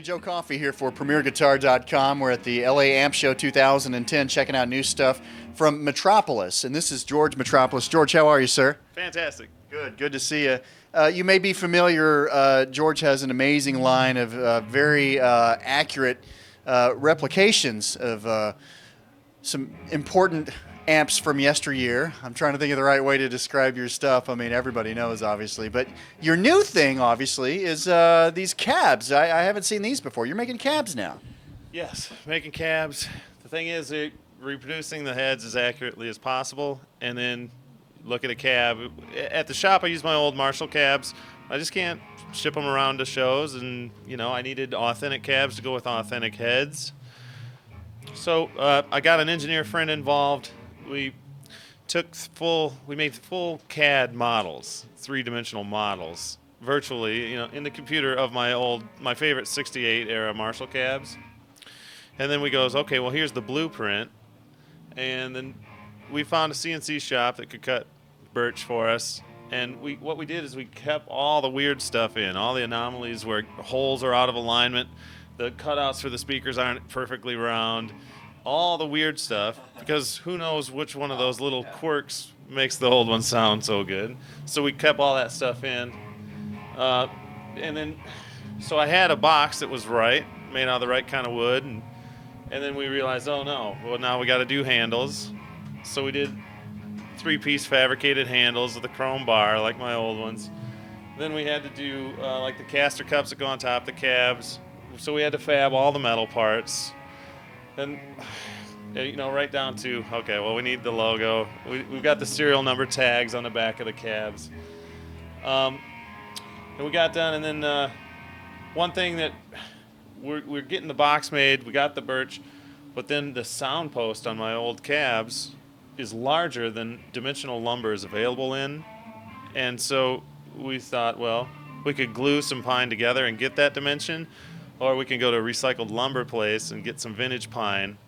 Joe Coffey here for PremierGuitar.com. We're at the LA Amp Show 2010 checking out new stuff from Metropoulos. And this is George Metropoulos. George, how are you, sir? Fantastic. Good to see you. You may be familiar, George has an amazing line of very accurate replications of some important amps from yesteryear. I'm trying to think of the right way to describe your stuff. I mean, everybody knows, obviously. But your new thing, obviously, is these cabs. I haven't seen these before. You're making cabs now. Yes, making cabs. The thing is, reproducing the heads as accurately as possible, and then look at a cab. At the shop, I use my old Marshall cabs. I just can't ship them around to shows, and, you know, I needed authentic cabs to go with authentic heads. So I got an engineer friend involved. We made full CAD models, three-dimensional models, virtually, you know, in the computer of my favorite 68 era Marshall cabs. And then we goes, okay, well, here's the blueprint. And then we found a CNC shop that could cut birch for us. And what we did is we kept all the weird stuff in, all the anomalies where holes are out of alignment, the cutouts for the speakers aren't perfectly round, all the weird stuff, because who knows which one of those little quirks makes the old one sound so good. So we kept all that stuff in. And then, so I had a box that was right, made out of the right kind of wood, and then we realized, oh no, well now we got to do handles. So we did 3-piece fabricated handles with a chrome bar like my old ones. Then we had to do like the caster cups that go on top of the cabs. So we had to fab all the metal parts. And, you know, right down to, okay, well, we need the logo. We've got the serial number tags on the back of the cabs. And we got done, and then one thing that we're getting the box made, we got the birch, but then the sound post on my old cabs is larger than dimensional lumber is available in. And so we thought, well, we could glue some pine together and get that dimension, or we can go to a recycled lumber place and get some vintage pine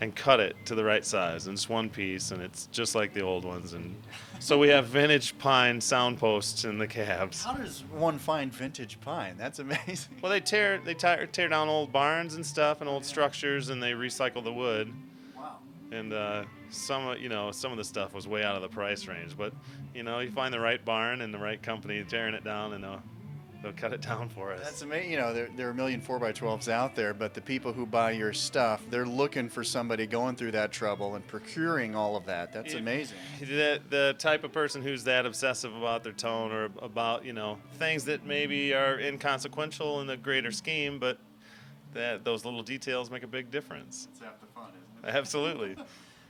and cut it to the right size. And it's one piece, and it's just like the old ones. And so we have vintage pine sound posts in the cabs. How does one find vintage pine? That's amazing. Well, they tear down old barns and stuff and old structures, and they recycle the wood. Wow. And some of the stuff was way out of the price range. But, you know, you find the right barn and the right company tearing it down, and they'll cut it down for us. That's amazing. You know, there are a million 4x12s out there, but the people who buy your stuff, they're looking for somebody going through that trouble and procuring all of that. That's amazing. The type of person who's that obsessive about their tone or about, you know, things that maybe are inconsequential in the greater scheme, but those little details make a big difference. That's half the fun, isn't it? Absolutely.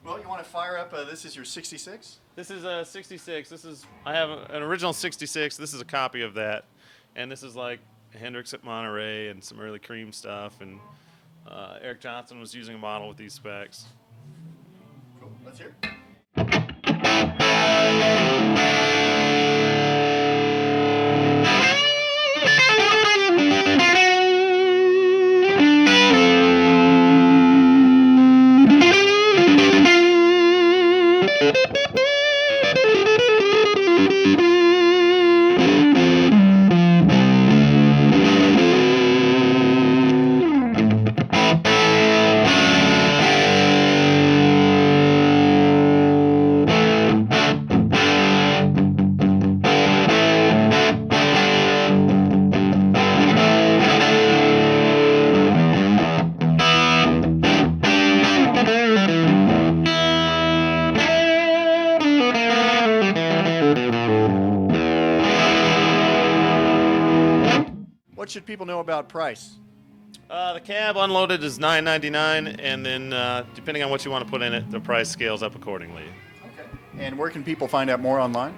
Well, you want to fire up, this is your 66? This is a 66. I have an original 66. This is a copy of that. And this is like Hendrix at Monterey and some early Cream stuff. And Eric Johnson was using a model with these specs. Cool. Let's hear it. What should people know about price? The cab unloaded is $9.99, and then depending on what you want to put in it, the price scales up accordingly. Okay. And where can people find out more online?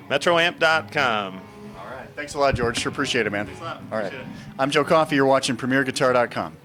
Metroamp.com. All right. Thanks a lot, George. Sure appreciate it, man. Thanks a lot. All right. Appreciate it. I'm Joe Coffey. You're watching PremierGuitar.com.